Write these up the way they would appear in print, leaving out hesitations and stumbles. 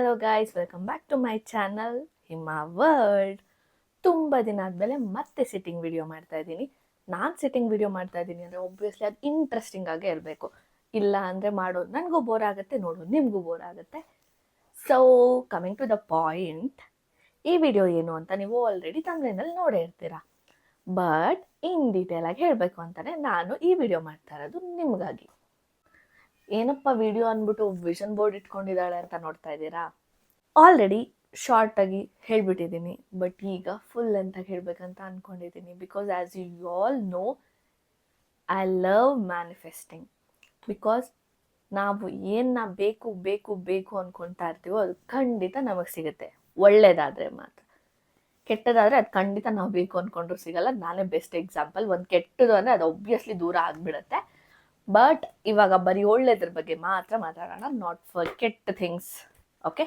Hello guys, welcome back to my channel Hima world. ತುಂಬ ದಿನ ಆದಮೇಲೆ ಮತ್ತೆ ಸಿಟ್ಟಿಂಗ್ ವಿಡಿಯೋ ಮಾಡ್ತಾ ಇದ್ದೀನಿ. ನಾನು ಸಿಟ್ಟಿಂಗ್ ವಿಡಿಯೋ ಮಾಡ್ತಾ ಇದ್ದೀನಿ ಅಂದರೆ ಒಬ್ವಿಯಸ್ಲಿ ಅದು ಇಂಟ್ರೆಸ್ಟಿಂಗ್ ಆಗೇ ಇರಬೇಕು. ಇಲ್ಲ ಅಂದರೆ ಮಾಡೋದು ನನಗೂ ಬೋರ್ ಆಗುತ್ತೆ, ನೋಡೋದು ನಿಮಗೂ ಬೋರ್ ಆಗುತ್ತೆ. So coming to the point, ಈ ವಿಡಿಯೋ ಏನು ಅಂತ ನೀವು ಆಲ್ರೆಡಿ ತಮಿಳಿನಲ್ಲಿ ನೋಡೇ ಇರ್ತೀರಾ. ಬಟ್ ಇನ್ ಡೀಟೇಲಾಗಿ ಹೇಳಬೇಕು ಅಂತಲೇ ನಾನು ಈ ವಿಡಿಯೋ ಮಾಡ್ತಾ ಇರೋದು ನಿಮಗಾಗಿ. ಏನಪ್ಪ ವಿಡಿಯೋ ಅಂದ್ಬಿಟ್ಟು ವಿಷನ್ ಬೋರ್ಡ್ ಇಟ್ಕೊಂಡಿದ್ದಾಳೆ ಅಂತ ನೋಡ್ತಾ ಇದ್ದೀರಾ. ಆಲ್ರೆಡಿ ಶಾರ್ಟಾಗಿ ಹೇಳಿಬಿಟ್ಟಿದ್ದೀನಿ, ಬಟ್ ಈಗ ಫುಲ್ ಅಂತ ಹೇಳಬೇಕಂತ ಅಂದ್ಕೊಂಡಿದ್ದೀನಿ. Because as you all know, I love manifesting. Because ನಾವು ಏನು ಬೇಕು ಬೇಕು ಬೇಕು ಅಂದ್ಕೊಳ್ತಾ ಇರ್ತೀವೋ ಅದು ಖಂಡಿತ ನಮಗೆ ಸಿಗುತ್ತೆ, ಒಳ್ಳೇದಾದರೆ ಮಾತ್ರ. ಕೆಟ್ಟದಾದರೆ ಅದು ಖಂಡಿತ ನಾವು ಬೇಕು ಅಂದ್ಕೊಂಡ್ರು ಸಿಗಲ್ಲ. ನಾನೇ ಬೆಸ್ಟ್ ಎಕ್ಸಾಂಪಲ್. ಒಂದು ಕೆಟ್ಟದು ಅಂದರೆ ಅದು ಒಬ್ವಿಯಸ್ಲಿ ದೂರ ಆಗಿಬಿಡುತ್ತೆ. ಬಟ್ ಇವಾಗ ಬರೀ ಒಳ್ಳೆದ್ರ ಬಗ್ಗೆ ಮಾತ್ರ ಮಾತಾಡೋಣ, ನಾಟ್ ಫಾರ್ ಕೆಟ್ಟ ಥಿಂಗ್ಸ್. ಓಕೆ,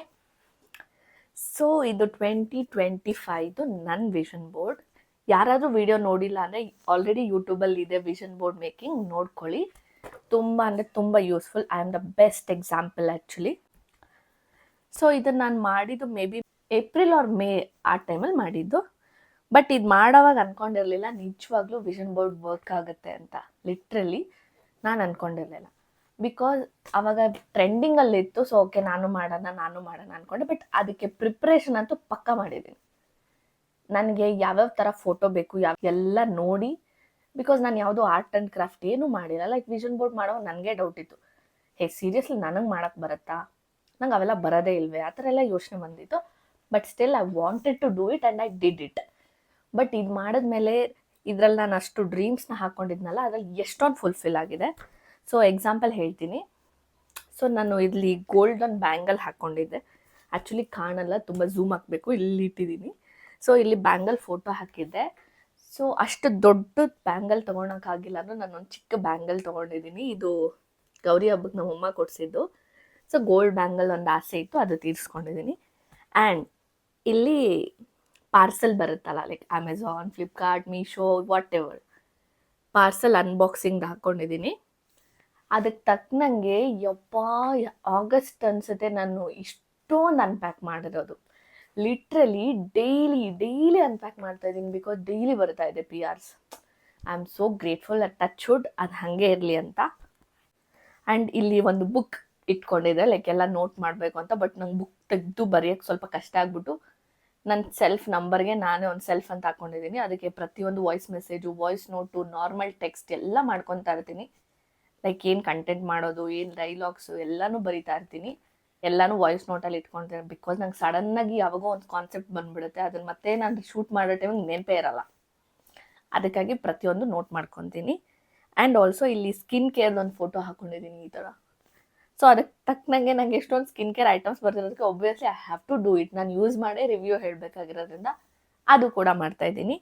ಸೊ ಇದು 2025 ನನ್ನ ವಿಷನ್ ಬೋರ್ಡ್. ಯಾರಾದರೂ ವಿಡಿಯೋ ನೋಡಿಲ್ಲ ಅಂದರೆ ಆಲ್ರೆಡಿ ಯೂಟ್ಯೂಬಲ್ಲಿ ಇದೆ ವಿಷನ್ ಬೋರ್ಡ್ ಮೇಕಿಂಗ್, ನೋಡ್ಕೊಳ್ಳಿ. ತುಂಬ ಅಂದರೆ ತುಂಬ useful. I am the best example actually. So ಇದನ್ನು ನಾನು ಮಾಡಿದ್ದು maybe April or May ಆ ಟೈಮಲ್ಲಿ ಮಾಡಿದ್ದು. ಬಟ್ ಇದು ಮಾಡೋವಾಗ ಅಂದ್ಕೊಂಡಿರಲಿಲ್ಲ ನಿಜವಾಗ್ಲೂ ವಿಷನ್ ಬೋರ್ಡ್ ವರ್ಕ್ ಆಗುತ್ತೆ ಅಂತ. ಲಿಟ್ರಲಿ ನಾನು ಅಂದ್ಕೊಂಡಿರಲಿಲ್ಲ. ಬಿಕಾಸ್ ಆವಾಗ ಟ್ರೆಂಡಿಂಗಲ್ಲಿತ್ತು. ಸೊ ಓಕೆ ನಾನು ಮಾಡೋಣ ಅಂದ್ಕೊಂಡೆ. ಬಟ್ ಅದಕ್ಕೆ ಪ್ರಿಪ್ರೇಷನ್ ಅಂತೂ ಪಕ್ಕ ಮಾಡಿದ್ದೀನಿ. ನನಗೆ ಯಾವ್ಯಾವ ಥರ ಫೋಟೋ ಬೇಕು ಎಲ್ಲ ನೋಡಿ, ಬಿಕಾಸ್ ನಾನು ಯಾವುದೋ ಆರ್ಟ್ ಆ್ಯಂಡ್ ಕ್ರಾಫ್ಟ್ ಏನೂ ಮಾಡಿಲ್ಲ. ಲೈಕ್ ವಿಷನ್ ಬೋರ್ಡ್ ಮಾಡೋ ನನಗೆ ಡೌಟ್ ಇತ್ತು, ಸೀರಿಯಸ್ಲಿ ನನಗೆ ಮಾಡೋಕ್ಕೆ ಬರುತ್ತಾ, ನಂಗೆ ಅವೆಲ್ಲ ಬರೋದೇ ಇಲ್ವೇ, ಆ ಥರ ಎಲ್ಲ ಯೋಚನೆ ಬಂದಿತ್ತು. But still I wanted to do it and I did it. But ಇದು ಮಾಡಿದ್ಮೇಲೆ ಇದರಲ್ಲಿ ನಾನು ಅಷ್ಟು ಡ್ರೀಮ್ಸ್ನ ಹಾಕ್ಕೊಂಡಿದ್ನಲ್ಲ, ಅದ್ರಲ್ಲಿ ಎಷ್ಟೊಂದು ಫುಲ್ಫಿಲ್ ಆಗಿದೆ. ಸೊ ಎಕ್ಸಾಂಪಲ್ ಹೇಳ್ತೀನಿ. ಸೊ ನಾನು ಇಲ್ಲಿ ಗೋಲ್ಡನ್ ಬ್ಯಾಂಗಲ್ ಹಾಕ್ಕೊಂಡಿದ್ದೆ. ಆ್ಯಕ್ಚುಲಿ ಕಾಣಲ್ಲ, ತುಂಬ ಝೂಮ್ ಹಾಕಬೇಕು, ಇಲ್ಲಿ ಇಟ್ಟಿದ್ದೀನಿ. ಸೊ ಇಲ್ಲಿ ಬ್ಯಾಂಗಲ್ ಫೋಟೋ ಹಾಕಿದ್ದೆ. ಸೊ ಅಷ್ಟು ದೊಡ್ಡ ಬ್ಯಾಂಗಲ್ ತೊಗೊಳಕ್ಕಾಗಿಲ್ಲ ಅಂದರೆ ನಾನೊಂದು ಚಿಕ್ಕ ಬ್ಯಾಂಗಲ್ ತೊಗೊಂಡಿದ್ದೀನಿ. ಇದು ಗೌರಿ ಹಬ್ಬಕ್ಕೆ ನಮ್ಮಮ್ಮ ಕೊಡಿಸಿದ್ದು. ಸೊ ಗೋಲ್ಡ್ ಬ್ಯಾಂಗಲ್ ಒಂದು ಆಸೆ ಇತ್ತು, ಅದು ತೀರಿಸ್ಕೊಂಡಿದ್ದೀನಿ. ಆ್ಯಂಡ್ ಇಲ್ಲಿ ಪಾರ್ಸೆಲ್ ಬರುತ್ತಲ್ಲ, like Amazon, Flipkart, Meesho, what ever, parcel unboxing ಹಾಕ್ಕೊಂಡಿದ್ದೀನಿ. ಅದಕ್ಕೆ ತಕ್ಕನಂಗೆ ಆಗಸ್ಟ್ ಅನಿಸುತ್ತೆ ನಾನು ಇಷ್ಟೊಂದು ಅನ್ಪ್ಯಾಕ್ ಮಾಡಿರೋದು. ಲಿಟ್ರಲಿ ಡೈಲಿ ಅನ್ಪ್ಯಾಕ್ ಮಾಡ್ತಾ ಇದ್ದೀನಿ. ಬಿಕಾಸ್ ಡೈಲಿ ಬರ್ತಾ ಇದೆ PRs. I am so grateful. Touch wood ಅದು ಹಾಗೆ ಇರಲಿ ಅಂತ. ಆ್ಯಂಡ್ ಇಲ್ಲಿ ಒಂದು ಬುಕ್ ಇಟ್ಕೊಂಡಿದ್ದೆ, ಲೈಕ್ ಎಲ್ಲ ನೋಟ್ ಮಾಡಬೇಕು ಅಂತ. ಬಟ್ ನಂಗೆ ಬುಕ್ ತೆಗೆದು ಬರೆಯೋಕ್ಕೆ ಸ್ವಲ್ಪ ಕಷ್ಟ ಆಗ್ಬಿಟ್ಟು ನನ್ನ ಸೆಲ್ಫ್ ನಂಬರ್ಗೆ ನಾನೇ ಒಂದು ಸೆಲ್ಫ್ ಅಂತ ಹಾಕ್ಕೊಂಡಿದ್ದೀನಿ. ಅದಕ್ಕೆ ಪ್ರತಿಯೊಂದು voice message, voice note, normal text ಎಲ್ಲ ಮಾಡ್ಕೊತಾ ಇರ್ತೀನಿ. ಲೈಕ್ ಏನು ಕಂಟೆಂಟ್ ಮಾಡೋದು, ಏನು ಡೈಲಾಗ್ಸು ಎಲ್ಲನೂ ಬರಿತಾ ಇರ್ತೀನಿ. ಎಲ್ಲನೂ ವಾಯ್ಸ್ ನೋಟಲ್ಲಿ ಇಟ್ಕೊಳ್ತೀನಿ. ಬಿಕಾಸ್ ನಂಗೆ ಸಡನ್ನಾಗಿ ಯಾವಾಗೋ ಒಂದು ಕಾನ್ಸೆಪ್ಟ್ ಬಂದುಬಿಡುತ್ತೆ. ಅದನ್ನು ಮತ್ತೆ ನಾನು ಶೂಟ್ ಮಾಡೋ ಟೈಮಿಗೆ ನೆನಪೇ ಇರಲ್ಲ. ಅದಕ್ಕಾಗಿ ಪ್ರತಿಯೊಂದು ನೋಟ್ ಮಾಡ್ಕೊತೀನಿ. ಆ್ಯಂಡ್ ಆಲ್ಸೋ ಇಲ್ಲಿ ಸ್ಕಿನ್ ಕೇರ್ದು ಒಂದು ಫೋಟೋ ಹಾಕ್ಕೊಂಡಿದ್ದೀನಿ ಈ ಥರ. ಸೊ ಅದಕ್ಕೆ ತಕ್ಕನಂಗೆ ನಂಗೆ ಎಷ್ಟೊಂದು ಸ್ಕಿನ್ ಕೇರ್ ಐಟಮ್ಸ್ ಬರ್ತಿರೋದಕ್ಕೆ obviously I have to do it. ನಾನು ಯೂಸ್ ಮಾಡೇ ರಿವ್ಯೂ ಹೇಳಬೇಕಾಗಿರೋದ್ರಿಂದ ಅದು ಕೂಡ ಮಾಡ್ತಾಯಿದ್ದೀನಿ.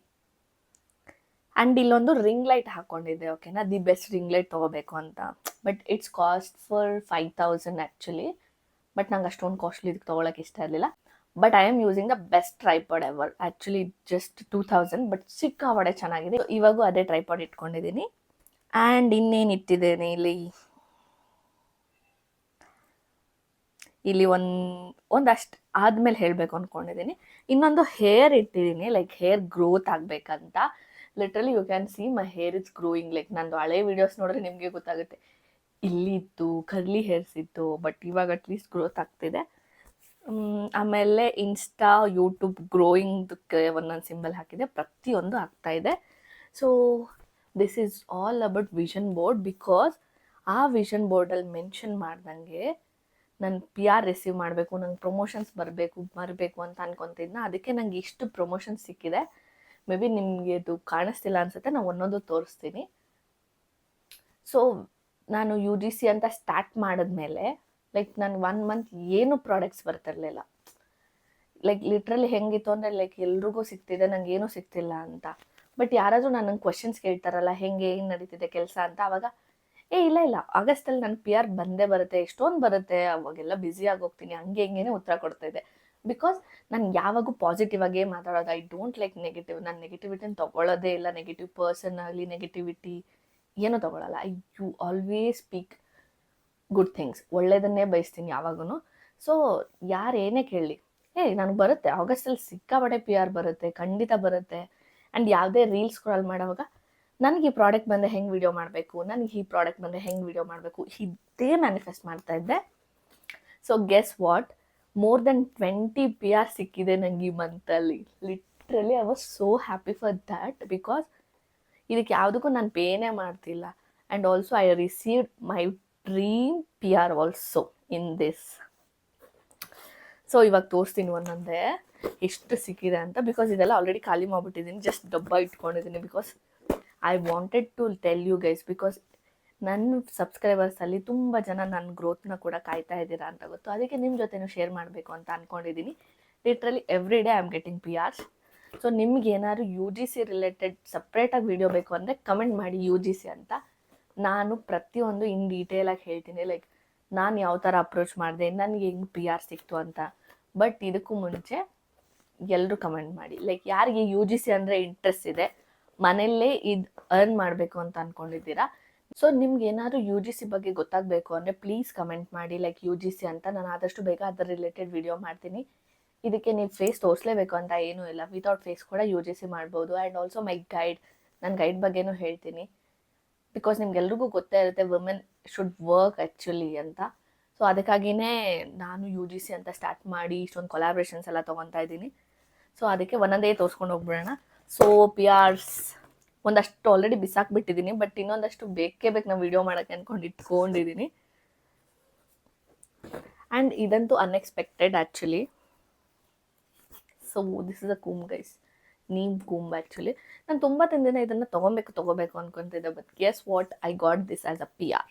ಆ್ಯಂಡ್ ಇಲ್ಲೊಂದು ರಿಂಗ್ ಲೈಟ್ ಹಾಕ್ಕೊಂಡಿದ್ದೆ. ಓಕೆನಾ, ದಿ ಬೆಸ್ಟ್ ರಿಂಗ್ ಲೈಟ್ ತೊಗೋಬೇಕು ಅಂತ. But it's cost for 5000 actually. But ನಂಗೆ ಅಷ್ಟೊಂದು ಕಾಸ್ಟ್ಲಿ ಇದಕ್ಕೆ ತೊಗೊಳಕ್ಕೆ ಇಷ್ಟ ಇರಲಿಲ್ಲ. But I am using the best tripod ever. Actually just 2000, but ಸಿಕ್ಕಾಪಟ್ಟೆ ಚೆನ್ನಾಗಿದೆ. ಇವಾಗೂ ಅದೇ ಟ್ರೈಪಾಡ್ ಇಟ್ಕೊಂಡಿದ್ದೀನಿ. ಆ್ಯಂಡ್ ಇನ್ನೇನು ಇಟ್ಟಿದ್ದೇನೆ ಇಲ್ಲಿ ಒಂದಷ್ಟು ಆದಮೇಲೆ ಹೇಳಬೇಕು ಅಂದ್ಕೊಂಡಿದ್ದೀನಿ. ಇನ್ನೊಂದು ಹೇರ್ ಇಟ್ಟಿದ್ದೀನಿ, ಲೈಕ್ ಹೇರ್ ಗ್ರೋತ್ ಆಗಬೇಕಂತ. Literally you can see my hair is growing. Like ನಂದು ಹಳೆ ವೀಡಿಯೋಸ್ ನೋಡಿದ್ರೆ ನಿಮಗೆ ಗೊತ್ತಾಗುತ್ತೆ. ಇಲ್ಲಿ ಇತ್ತು, ಕರ್ಲಿ ಹೇರ್ಸ್ ಇತ್ತು, ಬಟ್ ಇವಾಗ ಅಟ್ಲೀಸ್ಟ್ ಗ್ರೋತ್ ಆಗ್ತಿದೆ. ಆಮೇಲೆ ಇನ್ಸ್ಟಾ, ಯೂಟ್ಯೂಬ್ ಗ್ರೋಯಿಂಗ್ದಕ್ಕೆ ಒಂದೊಂದು ಸಿಂಬಲ್ ಹಾಕಿದೆ. ಪ್ರತಿಯೊಂದು ಆಗ್ತಾಯಿದೆ. So this is all about vision board. Because ಆ ವಿಷನ್ ಬೋರ್ಡಲ್ಲಿ ಮೆನ್ಷನ್ ಮಾಡ್ದಂಗೆ ನಾನು PR ರಿಸೀವ್ ಮಾಡಬೇಕು, ನಂಗೆ ಪ್ರಮೋಷನ್ಸ್ ಬರಬೇಕು ಅಂತ ಅನ್ಕೊತಿದ್ನ. ಅದಕ್ಕೆ ನಂಗೆ ಇಷ್ಟು ಪ್ರಮೋಷನ್ಸ್ ಸಿಕ್ಕಿದೆ. ಮೇ ಬಿ ನಿಮಗೆ ಅದು ಕಾಣಿಸ್ತಿಲ್ಲ ಅನಿಸುತ್ತೆ, ನಾನು ಒಂದೊಂದು ತೋರಿಸ್ತೀನಿ. ಸೊ ನಾನು UGC ಅಂತ ಸ್ಟಾರ್ಟ್ ಮಾಡಿದ್ಮೇಲೆ ಲೈಕ್ ನಾನು 1 ಮಂತ್ ಏನು ಪ್ರಾಡಕ್ಟ್ಸ್ ಬರ್ತಿರ್ಲಿಲ್ಲ. ಲೈಕ್ ಲಿಟ್ರಲಿ ಹೆಂಗಿತ್ತು ಅಂದರೆ ಲೈಕ್ ಎಲ್ರಿಗೂ ಸಿಗ್ತಿದೆ, ನಂಗೆ ಏನೂ ಸಿಗ್ತಿಲ್ಲ ಅಂತ. ಬಟ್ ಯಾರಾದರೂ ನನಗೆ ಕ್ವಶನ್ಸ್ ಕೇಳ್ತಾರಲ್ಲ, ಹೆಂಗೆ ಏನು ನಡೀತಿದೆ ಕೆಲಸ ಅಂತ. ಆವಾಗ ಇಲ್ಲ ಆಗಸ್ಟಲ್ಲಿ ನನ್ನ PR ಬಂದೇ ಬರುತ್ತೆ, ಎಷ್ಟೊಂದು ಬರುತ್ತೆ, ಅವಾಗೆಲ್ಲ ಬ್ಯುಸಿ ಆಗೋಗ್ತೀನಿ, ಹಂಗೇನೆ ಉತ್ತರ ಕೊಡ್ತಾಯಿದ್ದೆ. ಬಿಕಾಸ್ ನಾನು ಯಾವಾಗೂ ಪಾಸಿಟಿವ್ ಆಗೇ ಮಾತಾಡೋದು. I don't like negative. ನಾನು ನೆಗೆಟಿವಿಟಿನ ತೊಗೊಳ್ಳೋದೇ ಇಲ್ಲ. ನೆಗೆಟಿವ್ ಪರ್ಸನ್ ಆಗಲಿ, ನೆಗೆಟಿವಿಟಿ ಏನೂ ತೊಗೊಳ್ಳಲ್ಲ. You always speak good things. ಒಳ್ಳೆಯದನ್ನೇ ಬಯಸ್ತೀನಿ ಯಾವಾಗೂ. ಸೊ ಯಾರು ಏನೇ ಕೇಳಲಿ, ನನಗೆ ಬರುತ್ತೆ, ಆಗಸ್ಟಲ್ಲಿ ಸಿಕ್ಕಾಪಟ್ಟೆ PR ಬರುತ್ತೆ, ಖಂಡಿತ ಬರುತ್ತೆ. ಆ್ಯಂಡ್ ಯಾವುದೇ ರೀಲ್ಸ್ ಸ್ಕ್ರಾಲ್ ಮಾಡೋವಾಗ ನನಗೆ ಈ ಪ್ರಾಡಕ್ಟ್ ಬಂದರೆ ಹೆಂಗೆ ವಿಡಿಯೋ ಮಾಡಬೇಕು, ನನಗೆ ಈ ಪ್ರಾಡಕ್ಟ್ ಬಂದರೆ ಹೆಂಗೆ ವಿಡಿಯೋ ಮಾಡಬೇಕು, ಇದೇ ಮ್ಯಾನಿಫೆಸ್ಟ್ ಮಾಡ್ತಾ ಇದ್ದೆ. So guess what, more than 20 PR ಸಿಕ್ಕಿದೆ ನನಗೆ ಈ ಮಂತಲ್ಲಿ. Literally I was so happy for that, because ಇದಕ್ಕೆ ಯಾವುದಕ್ಕೂ ನಾನು ಪೇನೇ ಮಾಡ್ತಿಲ್ಲ. And also I received my dream PR also in this. So ಇವಾಗ ತೋರಿಸ್ತೀನಿ ಒಂದೊಂದೇ ಎಷ್ಟು ಸಿಕ್ಕಿದೆ ಅಂತ, ಬಿಕಾಸ್ ಇದೆಲ್ಲ ಆಲ್ರೆಡಿ ಖಾಲಿ ಮಾಡಿಬಿಟ್ಟಿದ್ದೀನಿ, ಜಸ್ಟ್ ಡಬ್ಬ ಇಟ್ಕೊಂಡಿದ್ದೀನಿ. Because I wanted to tell you guys, because ನನ್ನ ಸಬ್ಸ್ಕ್ರೈಬರ್ಸಲ್ಲಿ ತುಂಬ ಜನ ನನ್ನ ಗ್ರೋತ್ನ ಕೂಡ ಕಾಯ್ತಾ ಇದ್ದೀರಾ ಅಂತ ಗೊತ್ತು. ಅದಕ್ಕೆ ನಿಮ್ಮ ಜೊತೆನೂ ಶೇರ್ ಮಾಡಬೇಕು ಅಂತ ಅಂದ್ಕೊಂಡಿದ್ದೀನಿ. Literally every day I am getting PRs. So ನಿಮ್ಗೆ ಏನಾದ್ರು UGC ರಿಲೇಟೆಡ್ ಸಪ್ರೇಟಾಗಿ ವಿಡಿಯೋ ಬೇಕು ಅಂದರೆ ಕಮೆಂಟ್ ಮಾಡಿ UGC ಅಂತ. ನಾನು ಪ್ರತಿಯೊಂದು ಇನ್ ಡೀಟೇಲಾಗಿ ಹೇಳ್ತೀನಿ, ಲೈಕ್ ನಾನು ಯಾವ ಥರ ಅಪ್ರೋಚ್ ಮಾಡಿದೆ, ನನಗೆ ಹೆಂಗೆ PR ಸಿಕ್ತು ಅಂತ. ಬಟ್ ಇದಕ್ಕೂ ಮುಂಚೆ ಎಲ್ಲರೂ ಕಮೆಂಟ್ ಮಾಡಿ, ಲೈಕ್ ಯಾರಿಗೆ UGC ಅಂದರೆ ಇಂಟ್ರೆಸ್ಟ್ ಇದೆ, ಮನೆಯಲ್ಲೇ ಇದು ಅರ್ನ್ ಮಾಡಬೇಕು ಅಂತ ಅಂದ್ಕೊಂಡಿದ್ದೀರಾ. ಸೊ ನಿಮ್ಗೆ ಏನಾದರೂ UGC ಬಗ್ಗೆ ಗೊತ್ತಾಗಬೇಕು ಅಂದರೆ ಪ್ಲೀಸ್ ಕಮೆಂಟ್ ಮಾಡಿ, ಲೈಕ್ UGC ಅಂತ. ನಾನು ಆದಷ್ಟು ಬೇಗ ಅದರ ರಿಲೇಟೆಡ್ ವಿಡಿಯೋ ಮಾಡ್ತೀನಿ. ಇದಕ್ಕೆ ನೀವು ಫೇಸ್ ತೋರಿಸ್ಲೇಬೇಕು ಅಂತ ಏನೂ ಇಲ್ಲ, ವಿತೌಟ್ ಫೇಸ್ ಕೂಡ UGC ಮಾಡ್ಬೋದು. ಆ್ಯಂಡ್ ಆಲ್ಸೋ ಮೈ ಗೈಡ್, ನನ್ನ ಗೈಡ್ ಬಗ್ಗೆನೂ ಹೇಳ್ತೀನಿ, ಬಿಕಾಸ್ ನಿಮ್ಗೆಲ್ರಿಗೂ ಗೊತ್ತೇ ಇರುತ್ತೆ ವುಮೆನ್ ಶುಡ್ ವರ್ಕ್ ಆ್ಯಕ್ಚುಲಿ ಅಂತ. ಸೊ ಅದಕ್ಕಾಗಿಯೇ ನಾನು UGC ಅಂತ ಸ್ಟಾರ್ಟ್ ಮಾಡಿ ಇಷ್ಟೊಂದು ಕೊಲಾಬ್ರೇಷನ್ಸ್ ಎಲ್ಲ ತೊಗೊತಾ ಇದ್ದೀನಿ. ಸೊ ಅದಕ್ಕೆ ಒಂದೊಂದೇ ತೋರಿಸ್ಕೊಂಡು ಹೋಗ್ಬಿಡೋಣ. ಸೊ PRs ಒಂದಷ್ಟು ಆಲ್ರೆಡಿ ಬಿಸಾಕ್ಬಿಟ್ಟಿದ್ದೀನಿ, ಬಟ್ ಇನ್ನೊಂದಷ್ಟು ಬೇಕೇ ಬೇಕು ನಾವು ವಿಡಿಯೋ ಮಾಡೋಕ್ಕೆ ಅಂದ್ಕೊಂಡು ಇಟ್ಕೊಂಡಿದ್ದೀನಿ. ಆ್ಯಂಡ್ ಇದಂತೂ unexpected actually. So this is a comb guys, neem comb actually. ನಾನು ತುಂಬ ದಿನ ಇದನ್ನು ತೊಗೋಬೇಕು ಅಂದ್ಕೊತಿದ್ದೆ, but guess what, I got this as a PR.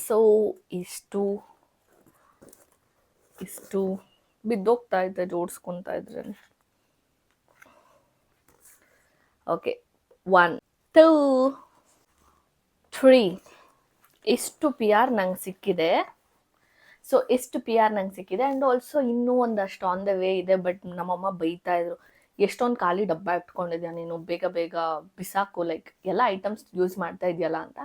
So ಇಷ್ಟು ಬಿದ್ದೋಗ್ತಾ ಇದ್ದೆ ಜೋಡಿಸ್ಕೊತಾ ಇದ್ರೆ. ಓಕೆ, 1 2 3 ಇಷ್ಟು PR ನಂಗೆ ಸಿಕ್ಕಿದೆ. ಸೊ ಎಷ್ಟು PR ನಂಗೆ ಸಿಕ್ಕಿದೆ. ಆ್ಯಂಡ್ ಆಲ್ಸೋ ಇನ್ನೂ ಒಂದಷ್ಟು ಆನ್ ದ ವೇ ಇದೆ, ಬಟ್ ನಮ್ಮಮ್ಮ ಬೈತಾ ಇದ್ರು, ಎಷ್ಟೊಂದು ಖಾಲಿ ಡಬ್ಬ ಇಟ್ಕೊಂಡಿದ್ಯಾ ನೀನು, ಬೇಗ ಬೇಗ ಬಿಸಾಕು, ಲೈಕ್ ಎಲ್ಲ ಐಟಮ್ಸ್ ಯೂಸ್ ಮಾಡ್ತಾ ಇದೆಯಲ್ಲ ಅಂತ.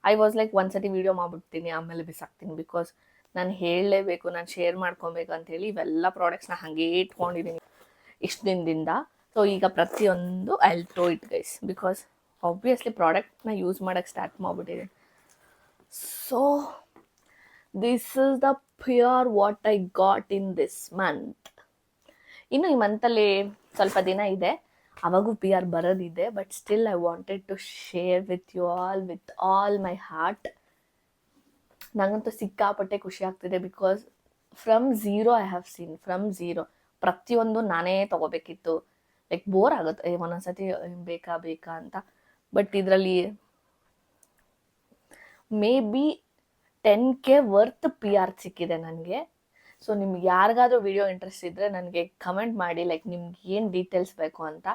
ಐ ವಾಸ್ ಲೈಕ್ ಒಂದ್ಸತಿ ವೀಡಿಯೋ ಮಾಡಿಬಿಡ್ತೀನಿ, ಆಮೇಲೆ ಬಿಸಾಕ್ತೀನಿ, ಬಿಕಾಸ್ ನಾನು ಹೇಳಲೇಬೇಕು, ನಾನು ಶೇರ್ ಮಾಡ್ಕೊಬೇಕು ಅಂತೇಳಿ ಇವೆಲ್ಲ ಪ್ರಾಡಕ್ಟ್ಸ್ನ ಹಾಗೆ ಇಟ್ಕೊಂಡಿದ್ದೀನಿ ಇಷ್ಟು ದಿನದಿಂದ. ಸೊ ಈಗ ಪ್ರತಿಯೊಂದು I will throw it guys, because obviously ಪ್ರಾಡಕ್ಟ್ನ ಯೂಸ್ ಮಾಡೋಕ್ಕೆ ಸ್ಟಾರ್ಟ್ ಮಾಡಿಬಿಟ್ಟಿದ್ದೀನಿ. So this is the PR what I got in this month. ಇನ್ನು ಈ ಮಂತಲ್ಲಿ ಸ್ವಲ್ಪ ದಿನ ಇದೆ, ಅವಾಗೂ PR ಬರೋದಿದೆ, but still I wanted to share with you all with all my heart. ನನಗಂತೂ ಸಿಕ್ಕಾಪಟ್ಟೆ ಖುಷಿ ಆಗ್ತಿದೆ, because from zero I have seen, from zero ಪ್ರತಿಯೊಂದು ನಾನೇ ತೊಗೋಬೇಕಿತ್ತು. ಲೈಕ್ ಬೋರ್ ಆಗುತ್ತೆ ಒಂದೊಂದ್ಸತಿ ಬೇಕಾ ಅಂತ. ಬಟ್ ಇದರಲ್ಲಿ may be 10K worth PR ಸಿಕ್ಕಿದೆ ನನಗೆ. ಸೊ ನಿಮ್ಗೆ ಯಾರಿಗಾದ್ರೂ ವಿಡಿಯೋ ಇಂಟ್ರೆಸ್ಟ್ ಇದ್ದರೆ ನನಗೆ ಕಮೆಂಟ್ ಮಾಡಿ, ಲೈಕ್ ನಿಮ್ಗೆ ಏನು ಡೀಟೇಲ್ಸ್ ಬೇಕು ಅಂತ.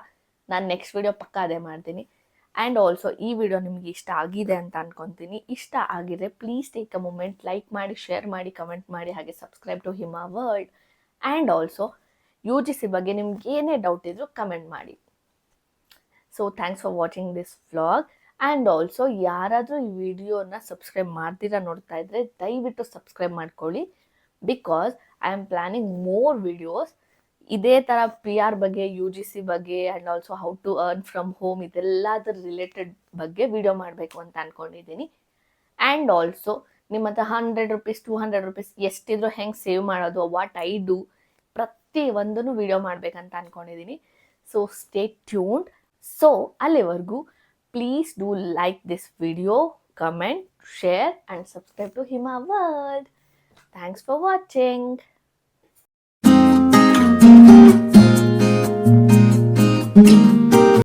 ನಾನು ನೆಕ್ಸ್ಟ್ ವಿಡಿಯೋ ಪಕ್ಕ ಅದೇ ಮಾಡ್ತೀನಿ. ಆ್ಯಂಡ್ ಆಲ್ಸೋ ಈ ವಿಡಿಯೋ ನಿಮಗೆ ಇಷ್ಟ ಆಗಿದೆ ಅಂತ ಅನ್ಕೊತೀನಿ. ಇಷ್ಟ ಆಗಿದೆ please take a moment, like ಮಾಡಿ, ಶೇರ್ ಮಾಡಿ, ಕಮೆಂಟ್ ಮಾಡಿ, ಹಾಗೆ subscribe to Hima world. And also UGC ಬಗ್ಗೆ ನಿಮ್ಗೆ ಏನೇ ಡೌಟ್ ಇದ್ದರೂ ಕಮೆಂಟ್ ಮಾಡಿ. So thanks for watching this vlog. And also ಯಾರಾದರೂ ಈ ವಿಡಿಯೋನ ಸಬ್ಸ್ಕ್ರೈಬ್ ಮಾಡ್ತೀರಾ ನೋಡ್ತಾ ಇದ್ದರೆ ದಯವಿಟ್ಟು ಸಬ್ಸ್ಕ್ರೈಬ್ ಮಾಡ್ಕೊಳ್ಳಿ, because I am planning more videos ಇದೇ ಥರ PR ಬಗ್ಗೆ, UGC ಬಗ್ಗೆ, and also how to earn from home, ಇದೆಲ್ಲದರ ರಿಲೇಟೆಡ್ ಬಗ್ಗೆ ವಿಡಿಯೋ ಮಾಡಬೇಕು ಅಂತ ಅಂದ್ಕೊಂಡಿದ್ದೀನಿ. ಆ್ಯಂಡ್ ಆಲ್ಸೋ ನಿಮ್ಮ ಹತ್ರ 100 ರೂಪೀಸ್ 200 ರೂಪೀಸ್ ಎಷ್ಟಿದ್ರು ಹೆಂಗೆ ಸೇವ್ ಮಾಡೋದು, ವಾಟ್ ಐ ಡೂ, ಪ್ರತಿಯೊಂದನ್ನು ವಿಡಿಯೋ ಮಾಡಬೇಕಂತ ಅಂದ್ಕೊಂಡಿದ್ದೀನಿ. So stay tuned. ಸೊ ಅಲ್ಲಿವರೆಗೂ please do like this video, comment, share and subscribe to Hima world. Thanks for watching.